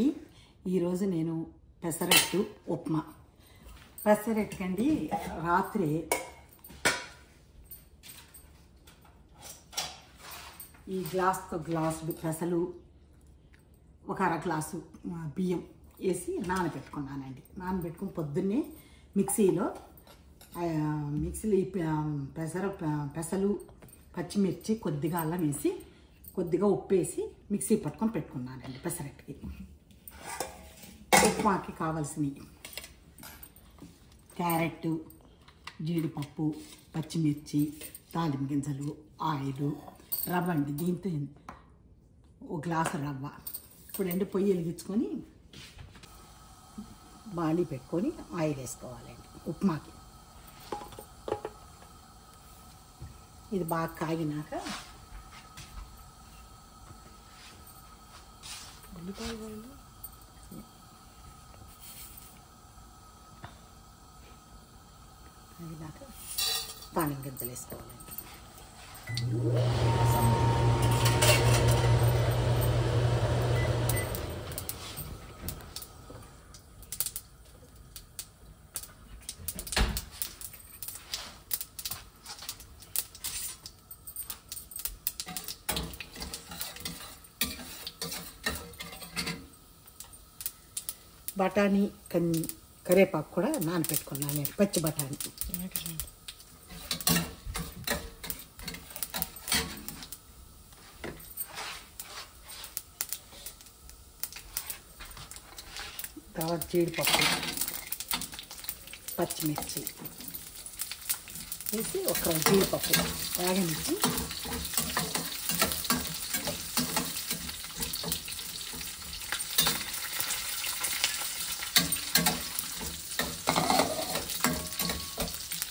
అండి. ఈరోజు నేను పెసరట్టు ఉప్మా. పెసరట్టుకండి రాత్రి ఈ గ్లాస్తో గ్లాసు పెసలు ఒక అర గ్లాసు బియ్యం వేసి నానబెట్టుకున్నానండి. నానబెట్టుకుని పొద్దున్నే మిక్సీలో పెసలు పచ్చిమిర్చి కొద్దిగా అల్లం వేసి కొద్దిగా ఉప్పు వేసి మిక్సీ పట్టుకొని పెట్టుకున్నానండి. పెసరట్టుకి ఉప్మాకి కావాల్సినవి క్యారెట్, జీడిపప్పు, పచ్చిమిర్చి, తాలింపు గింజలు, ఆయిల్, రవ్వ అండి. దీంతో ఒక గ్లాసు రవ్వ. ఇప్పుడండి పొయ్యి వెలిగించుకొని బాణీ పెట్టుకొని ఆయిల్ వేసుకోవాలండి ఉప్మాకి. ఇది బాగా కాగినాక తాలింపు గింజలు వేసుకోవాలండి. బఠానీ కరివేపాకు కూడా నానబెట్టుకున్నాను నేను, పచ్చి బఠానీ. తర్వాత జీడిపప్పు, పచ్చిమిర్చి వేసి ఒక జీడిపప్పు వేగనిచ్చి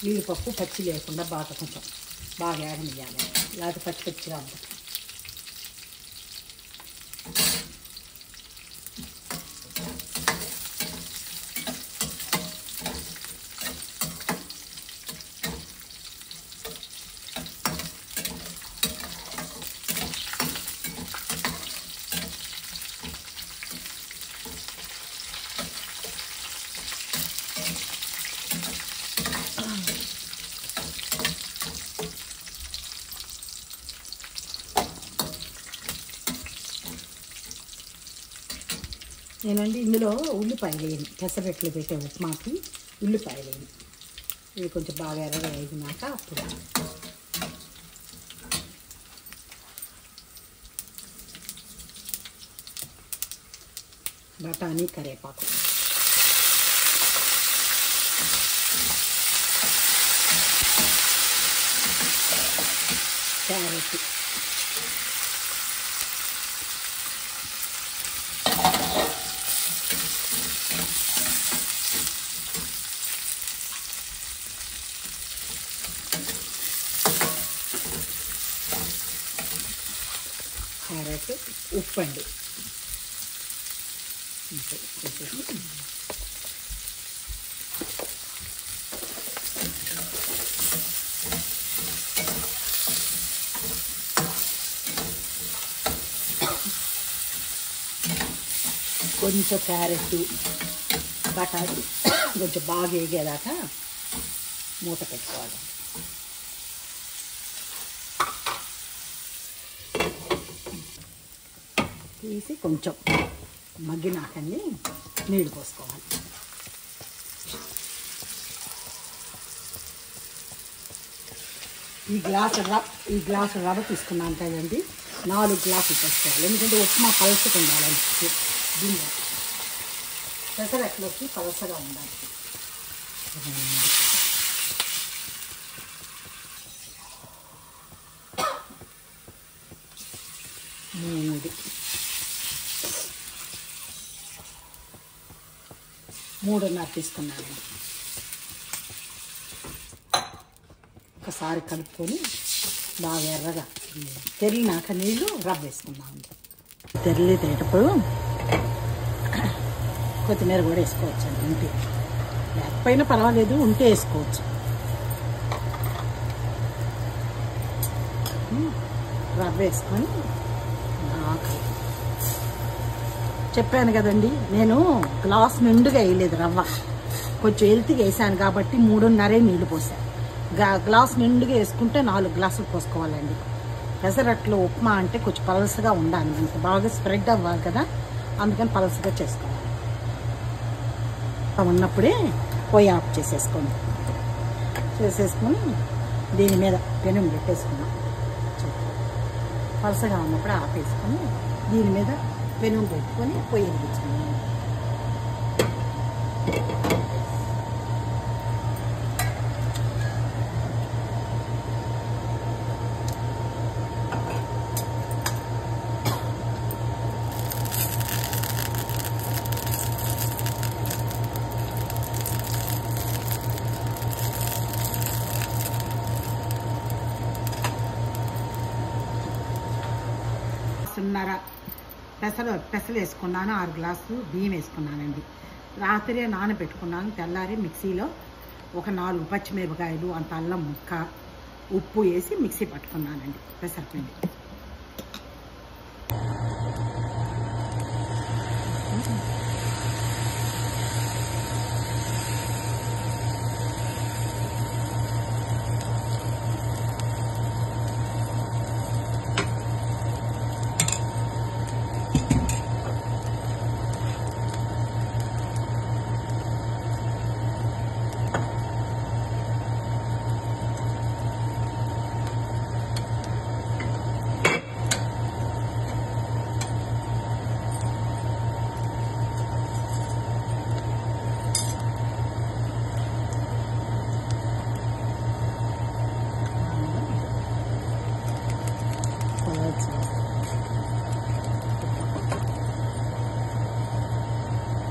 జీడిపప్పు పచ్చి లేకుండా బాగా కొంచెం బాగా వేగనియాలి, లేకపోతే పచ్చి పచ్చిగా ఉంటుంది. నేనండి ఇందులో ఉల్లిపాయలు వేయను, పెసరట్లు పెట్టే ఉప్మాకి ఉల్లిపాయలు వేయను. ఇవి కొంచెం బాగా ఎర్రగా వేగినాక అప్పుడు బఠానీ, కరివేపాకు, క్యారెట్, ఉప్పు అండి. కొంచెం క్యారెట్, బఠానీ కొంచెం బాగా వేగేదాకా మూత పెట్టుకోవాలి. తీసి కొంచెం మగ్గినాకని నీళ్ళు పోసుకోవాలి. ఈ గ్లాసు రవ్వ తీసుకున్నాను కదండి, 4 గ్లాసులు పోసుకోవాలి. ఎందుకంటే ఉప్మా పలసగా ఉండాలని దీన్ని పెసరట్లోకి పలసగా ఉండాలి. 3:30 తీసుకున్నాను. ఒకసారి కలుపుకొని బాగా ఎర్రగా తెరినాక నీళ్ళు రవ్వ వేసుకున్నాను. తెరలేటప్పుడు కొత్తిమీర కూడా వేసుకోవచ్చు అండి, ఉంటే లేకపోయినా పర్వాలేదు, ఉంటే వేసుకోవచ్చు. రవ్వ వేసుకొని చెప్పాను కదండి, నేను గ్లాస్ నిండుగా వేయలేదు రవ్వ, కొంచెం ఎల్తిగా వేసాను కాబట్టి 3.5 నీళ్ళు పోసాను. గ్లాస్ నిండుగా వేసుకుంటే 4 గ్లాసులు పోసుకోవాలండి. పెసరట్లు ఉప్మా అంటే కొంచెం పలసగా ఉండాలి, మనకి బాగా స్ప్రెడ్ అవ్వాలి కదా, అందుకని పలసగా చేసుకోవాలి. ఉన్నప్పుడే పొయ్యి ఆఫ్ చేసేసుకొని దీని మీద పెనం పెట్టేసుకున్నాం. పలసగా ఉన్నప్పుడు ఆపేసుకొని దీని మీద పెనం పెట్టుకొని పొయ్యి వెలిగించుకున్నాం. పెసలు వేసుకున్నాను, 6 గ్లాసులు బియ్యం వేసుకున్నానండి. రాత్రి నానబెట్టుకున్నాను. తెల్లారి మిక్సీలో ఒక 4 పచ్చిమిరపకాయలు, అంత అల్లం ముక్క, ఉప్పు వేసి మిక్సీ పట్టుకున్నానండి పెసరపిండి.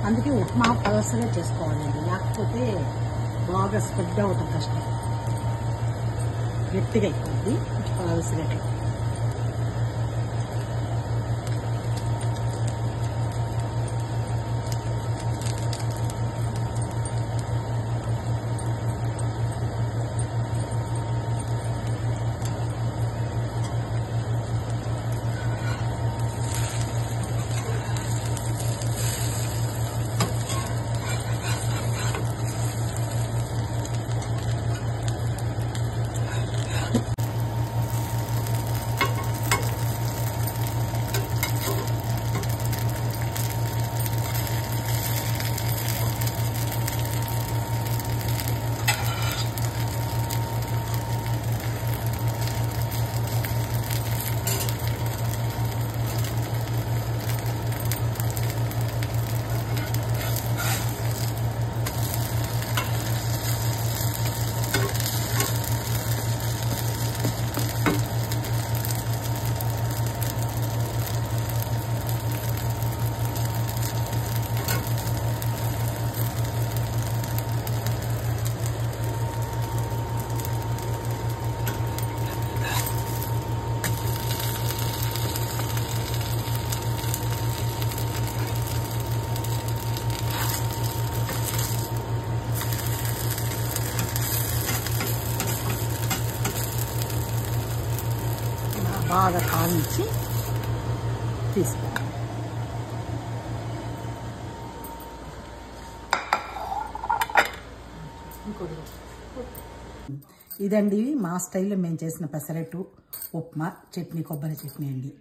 అందుకే ఉప్మా పలసగా చేసుకోవాలండి, లేకపోతే బాగా స్ప్రెడ్ అవ్వడం కష్టం. గట్టిగా అయిపోద్ది, కొంచెం పలసగా. బాగా కాల్చి తీసుకోవాలి. ఇదండి మా స్టైల్లో మేము చేసిన పెసరట్టు ఉప్మా చట్నీ, కొబ్బరి చట్నీ అండి.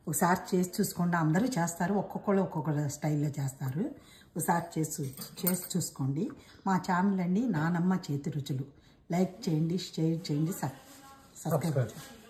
ఒకసారి చేసి చూసుకోండి. అందరూ చేస్తారు, ఒక్కొక్కళ్ళు ఒక్కొక్క స్టైల్లో చేస్తారు. ఒకసారి చేసి చూసుకోండి. మా ఛానల్ అండి నానమ్మ చేతి రుచులు. లైక్ చేయండి, షేర్ చేయండి, సబ్స్క్రైబ్ చేయండి.